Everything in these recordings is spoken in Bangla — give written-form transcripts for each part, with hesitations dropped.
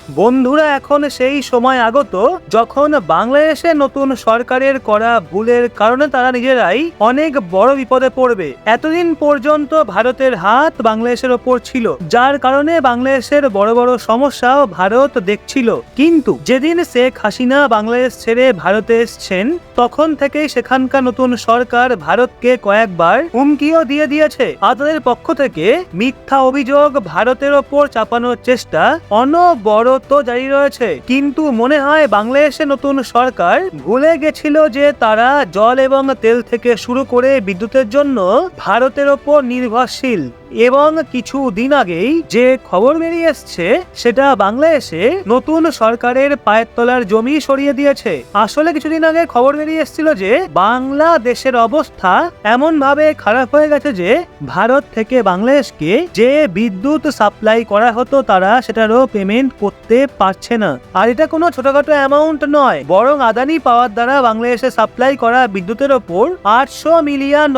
বন্ধুরা, এখন সেই সময় আগত যখন বাংলাদেশে নতুন সরকারের করা ভুলের কারণে তারা নিজেরাই অনেক বড় বিপদে পড়বে। এতদিন পর্যন্ত ভারতের হাত বাংলাদেশের ওপর ছিল, যার কারণে বাংলাদেশের বড় বড় সমস্যাও ভারত দেখছিল। কিন্তু যেদিন শেখ হাসিনা বাংলাদেশ ছেড়ে ভারতে এসছেন, তখন থেকেই সেখানকার নতুন সরকার ভারতকে কয়েকবার হুমকিও দিয়ে দিয়েছে। আর তাদের পক্ষ থেকে মিথ্যা অভিযোগ ভারতের ওপর চাপানোর চেষ্টা অনবরত জারি রয়েছে। কিন্তু মনে হয় বাংলাদেশে নতুন সরকার ভুলে গেছিল যে তারা জল এবং তেল থেকে শুরু করে বিদ্যুতের জন্য ভারতের ওপর নির্ভরশীল। এবং কিছু দিন আগেই যে খবর বেরিয়ে এসছে, সেটা বাংলাদেশে নতুন সরকারের পায়ের তলার জমি সরিয়ে দিয়েছে। আসলে কিছুদিন আগে খবর বেরিয়ে এসেছিল যে বাংলাদেশের অবস্থা এমন ভাবে খারাপ হয়ে গেছে যে ভারত থেকে বাংলাদেশকে যে বিদ্যুৎ সাপ্লাই করা হতো তারা সেটারও পেমেন্ট করতে পারছে না। আর এটা কোনো ছোটখাটো অ্যামাউন্ট নয়, বরং আদানি পাওয়ার দ্বারা বাংলাদেশে সাপ্লাই করা বিদ্যুতের ওপর $800 মিলিয়ন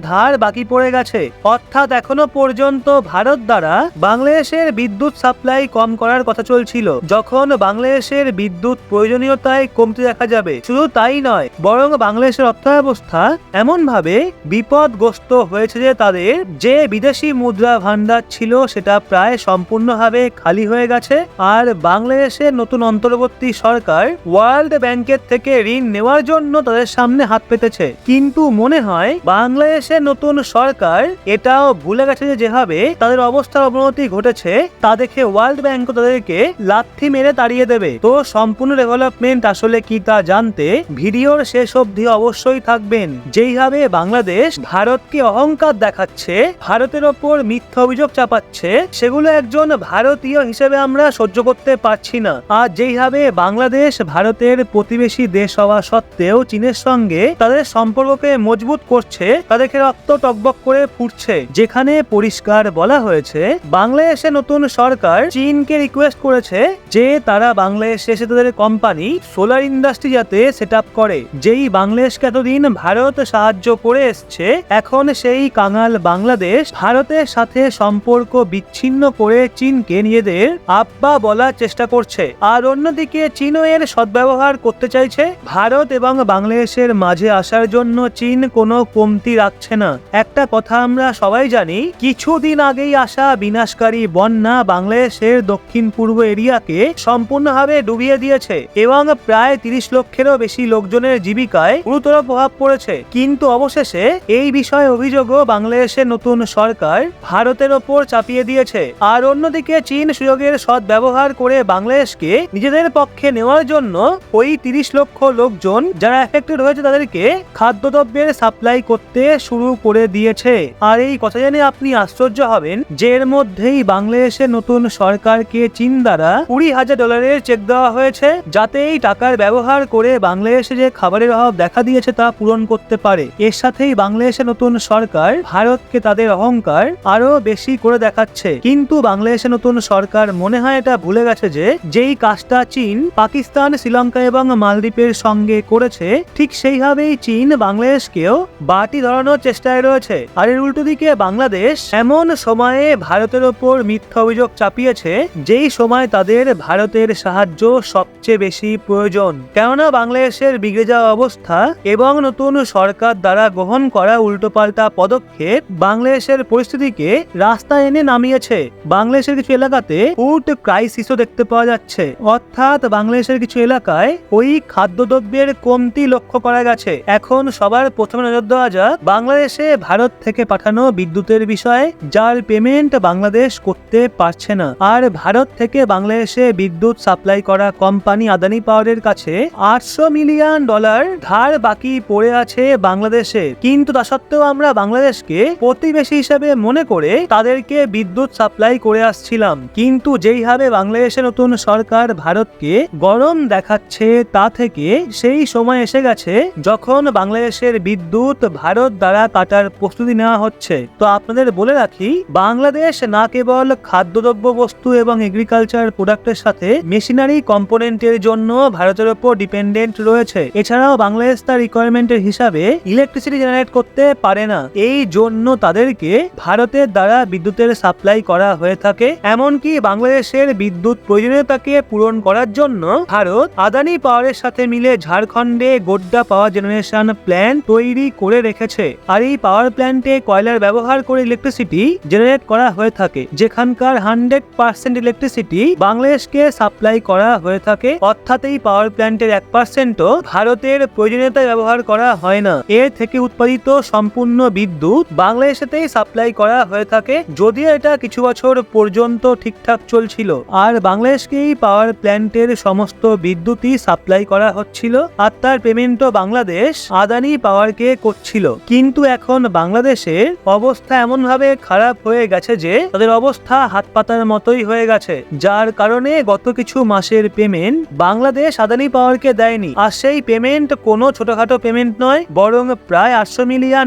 ধার বাকি পড়ে গেছে। অর্থাৎ এখনো পর্যন্ত ভারত দ্বারা বাংলাদেশের বিদ্যুৎ সাপ্লাই কম করার কথা চলছিল, যখন বাংলাদেশের বিদ্যুৎ প্রয়োজনীয়তায় কমতে দেখা যাবে। শুধু তাই নয়, বরং বাংলাদেশের অর্থব্যবস্থা এমন ভাবে বিপদগ্রস্ত হয়েছে যে তাদের যে বিদেশি মুদ্রা ভান্ডার ছিল সেটা প্রায় সম্পূর্ণভাবে খালি হয়ে গেছে। আর বাংলাদেশের নতুন অন্তর্বর্তী সরকার ওয়ার্ল্ড ব্যাংকের থেকে ঋণ নেওয়ার জন্য তাদের সামনে হাত পেতেছে। কিন্তু মনে হয় বাংলাদেশের নতুন সরকার এটাও ভুলে গেছে যে যেভাবে তাদের অবস্থার অবনতি ঘটেছে তা দেখে ওয়ার্ল্ড ব্যাংক তাদেরকে লাথি মেরে তাড়িয়ে দেবে। তো সম্পূর্ণ ডেভেলপমেন্ট আসলে কি তা জানতে ভিডিওর শেষ অবধি অবশ্যই থাকবেন। যেইভাবে বাংলাদেশ ভারতকে অহংকার দেখাচ্ছে, ভারতের ওপর মিথ্যা অভিযোগ চাপাচ্ছে, সেগুলো একজন ভারতীয় হিসেবে আমরা সহ্য করতে পারছি না। আর যেইভাবে বাংলাদেশ ভারতের প্রতিবেশী দেশ হওয়া সত্ত্বেও চীনের সঙ্গে তাদের সম্পর্ককে মজবুত করছে, তাদেরকে রক্ত টকবক করে ফুটছে। যেখানে পরিষ্কার বলা হয়েছে বাংলাদেশে নতুন সরকার চীনকে রিকোয়েস্ট করেছে যে তারা বাংলাদেশে এসে তাদের কোম্পানি সোলার ইন্ডাস্ট্রি যাতে সেট আপ করে। যেই বাংলাদেশকে এতদিন ভারত সাহায্য করে এসছে, এখন সেই কাঙাল বাংলাদেশ ভারতের সাথে সম্পর্ক বিচ্ছিন্ন করে চীনকে নিজেদের আব্বা বলার চেষ্টা করছে। আর অন্যদিকে চীনও এর সদ্ব্যবহার করতে চাইছে। ভারত এবং বাংলাদেশের মাঝে আসার জন্য চীন কোনো কমতি রাখছে না। একটা কথা আমরা সবাই জানি, কিছুদিন আগেই আসা বিনাশকারী বন্যা বাংলাদেশের দক্ষিণ পূর্ব এরিয়াকে সম্পূর্ণভাবে ডুবিয়ে দিয়েছে এবং প্রায় 30 লক্ষেরও বেশি লোকজনের জীবিকায় গুরুতর প্রভাব পড়েছে। কিন্তু অবশেষে এই বিষয়ে অভিযোগও বাংলাদেশের নতুন সরকার ভারতের ওপর চাপিয়ে দিয়েছে। আর অন্যদিকে চীন সুযোগের সদ্ব্যবহার করে বাংলাদেশকে নিজেদের পক্ষে নেওয়ার জন্য ওই 30 লক্ষ লোকজন যারা এফেক্টেড হয়েছে তাদেরকে খাদ্যদ্রব্যের সাপ্লাই করতে শুরু করে দিয়েছে। আর এই কথা জেনে আপনি আশ্চর্য হবেন যে এর মধ্যেই বাংলাদেশের নতুন সরকারকে চীন দ্বারা $20,000 চেক দেওয়া হয়েছে, যাতে এই টাকার ব্যবহার করে বাংলাদেশে যে খাবারের অভাব দেখা দিয়েছে তা পূরণ করতে পারে। এর সাথেই বাংলাদেশের নতুন সরকার ভারতকে তাদের অহংকার আরো বেশি করে দেখাচ্ছে। কিন্তু বাংলাদেশের নতুন সরকার মনে হয় এটা ভুলে গেছে যে যেই কাজটা চীন পাকিস্তান, শ্রীলঙ্কা এবং মালদ্বীপের সঙ্গে করেছে, ঠিক সেইভাবেই চীন বাংলাদেশকেও বাটি ধরানোর চেষ্টায় রয়েছে। আর এর উল্টো দিকে বাংলাদেশ এমন সময়ে ভারতের ওপর মিথ্যা অভিযোগ চাপিয়েছে যেই সময় তাদের ভারতের সাহায্য সবচেয়ে বেশি প্রয়োজন। কেননা বাংলাদেশের বিগড়ে যাওয়া অবস্থা এবং নতুন সরকার দ্বারা গ্রহণ করা উল্টোপাল্টা পদক্ষেপ বাংলাদেশের পরিস্থিতিকে রাস্তায় এনে নামিয়েছে। বাংলাদেশের কিছু এলাকাতে ফুড ক্রাইসিসও দেখতে পাওয়া যাচ্ছে। অর্থাৎ বাংলাদেশের কিছু এলাকায় ওই খাদ্যদ্রব্যের কমতি লক্ষ্য করা গেছে। এখন সবার প্রথমে নজর দেওয়া যাক বাংলাদেশে ভারত থেকে পাঠানো বিদ্যুতের বিষয়ে, যার পেমেন্ট বাংলাদেশ করতে পারছে না। আর ভারত থেকে বাংলাদেশে বিদ্যুৎ সাপ্লাই করা কোম্পানি আদানি পাওয়ারের কাছে $800 মিলিয়ন ধার বাকি পড়ে আছে বাংলাদেশে। কিন্তু তা সত্ত্বেও আমরা বাংলাদেশকে প্রতিবেশী হিসেবে মনে করে তাদেরকে বিদ্যুৎ সাপ্লাই করে আসছিলাম। কিন্তু যেইভাবে বাংলাদেশের নতুন সরকার ভারতকে গরম দেখাচ্ছে, তা থেকে সেই সময় এসে গেছে যখন বাংলাদেশের বিদ্যুৎ ভারত দ্বারা কাটার প্রস্তুতি নেওয়া হচ্ছে। তো আপনাদের বলে রাখি, বাংলাদেশ না কেবল খাদ্যদ্রব্য বস্তু এবং এগ্রিকালচার প্রোডাক্টের সাথে মেশিনারি কম্পোনেন্টের জন্য ভারতের উপর ডিপেন্ডেন্ট রয়েছে, এছাড়াও বাংলাদেশ তার রিকোয়ারমেন্টের হিসাবে ইলেকট্রিসিটি জেনারেট করতে পারে না। এই জন্য তাদেরকে ভারতের দ্বারা বিদ্যুতের সাপ্লাই করা হয়ে থাকে। এমনকি বাংলাদেশের বিদ্যুৎ প্রয়োজনীয়তাকে পূরণ করার জন্য ভারত আদানি পাওয়ারের সাথে মিলে ঝাড়খণ্ডে গোড্ডা পাওয়ার জেনারেশন প্ল্যান্ট তৈরি করে রেখেছে। আর এই পাওয়ার প্ল্যান্টে কয়লার ব্যবহার করে ইলেকট্রিসিটি জেনারেট করা হয়ে থাকে, যেখানকার 100% ইলেকট্রিসিটি বাংলাদেশকে সাপ্লাই করা হয়ে থাকে। অর্থাৎ এই পাওয়ার প্ল্যান্টের 1%ও ভারতের প্রয়োজনীয়তায় ব্যবহার করা হয় না। এর থেকে উৎপাদিত সম্পূর্ণ বিদ্যুৎ বাংলাদেশেতেই সাপ্লাই করা হয়ে থাকে, যদিও এটা কিছু বছর পর্যন্ত ঠিকঠাক চলছিল আর বাংলাদেশকে এই পাওয়ার প্ল্যান্টের সমস্ত বিদ্যুৎই সাপ্লাই করা হচ্ছিল, আর তার পেমেন্টও বাংলাদেশ আদানি পাওয়ারকে করছিল। কিন্তু এখন বাংলাদেশের অবস্থা এমন ভাবে খারাপ হয়ে গেছে যে তাদের অবস্থা হাত পাতার মতোই হয়ে গেছে, যার কারণে গত কিছু মাসের পেমেন্ট বাংলাদেশ আদানি পাওয়ারকে দেয়নি। আর সেই পেমেন্ট কোনো ছোটখাটো পেমেন্ট নয়, বরং প্রায় $800 মিলিয়ন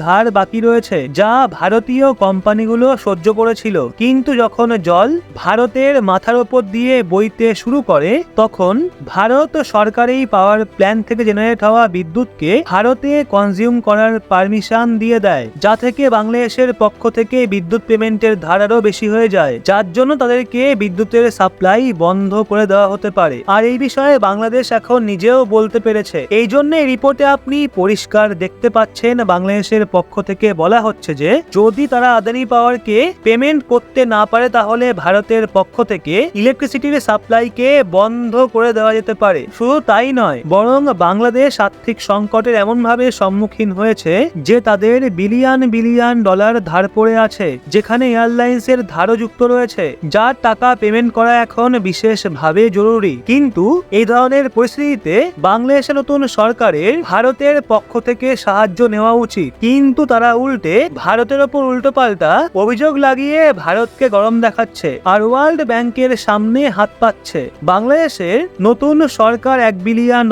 ধার বাকি রয়েছে, যা ভারতীয় কোম্পানিগুলো সহ্য করেছিল। কিন্তু যখন জল ভারতের মাথার উপর দিয়ে বইতে শুরু করে, তখন ভারত সরকার এই পাওয়ার প্ল্যান্ট থেকে জেনারেট হওয়া বিদ্যুৎকে ভারতে কনজিউম করার পারমিশন দিয়ে দেয়, যা থেকে বাংলাদেশের পক্ষ থেকে বিদ্যুৎ পেমেন্টের ধার আরো বেশি হয়ে যায়, যার জন্য তাদেরকে বিদ্যুতের সাপ্লাই বন্ধ করে দেওয়া হতে পারে। আর এই বিষয়ে বাংলাদেশ এখন নিজেও বলতে পেরেছে। এই জন্য রিপোর্টে আপনি পরিষ্কার দেখতে পাচ্ছেন বাংলাদেশের পক্ষ থেকে বলা হচ্ছে যে যদি তারা আদানি পাওয়ারকে পেমেন্ট করতে না পারে, তাহলে ভারতের পক্ষ থেকে ইলেকট্রিসিটির সাপ্লাইকে বন্ধ করে দেওয়া যেতে পারে। শুধু তাই নয়, বরং বাংলাদেশ আর্থিক সংকটের এমন ভাবে সম্মুখীন হয়েছে যে তাদের বিলিয়ন বিলিয়ন ডলার ধার পড়ে আছে, যেখানে এয়ারলাইন্সের ধারও যুক্ত রয়েছে, যার টাকা পেমেন্ট করা এখন বিশেষভাবে জরুরি। কিন্তু এই ধরনের পরিস্থিতিতে বাংলাদেশের নতুন সরকারের ভারতের পক্ষ থেকে সাহায্য নেওয়া উচিত, কিন্তু তারা উল্টে ভারতের ওপর উল্টো পাল্টা অভিযোগ লাগিয়ে ভারতকে গরম দেখাচ্ছে আর ওয়ার্ল্ড ব্যাংকের সামনে হাত পাচ্ছে। বাংলাদেশের নতুন সরকার $1 বিলিয়ন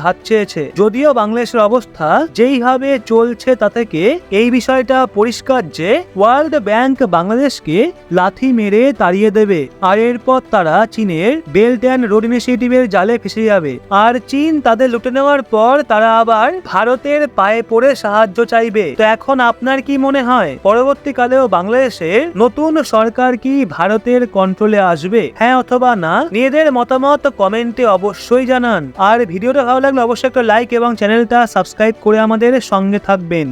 ধার চেয়েছে, যদিও বাংলাদেশের অবস্থা যেইভাবে চলছে তা থেকে এই বিষয়টা পরিষ্কার যে ওয়ার্ল্ড ব্যাংক বাংলাদেশকে লাথি মেরে তাড়িয়ে দেবে, আর এরপর তারা চীনের বেল্ট অ্যান্ড রোড ইনিশিয়েটিভের জালে ফেসে যাবে। আর চীন তাদের লুটে নেওয়ার পর তারা আবার ভারতের পায়ে পড়ে সাহায্য চাইবে। তো এখন আপনার কি মনে হয়, পরবর্তীকালেও বাংলাদেশের নতুন সরকার কি ভারতের কন্ট্রোলে আসবে? হ্যাঁ অথবা না, নিজেদের মতামত কমেন্টে অবশ্যই জানান। আর ভিডিওটা ভালো লাগলে অবশ্যই একটা লাইক এবং চ্যানেলটা সাবস্ক্রাইব করে আমাদের সঙ্গে থাকবেন।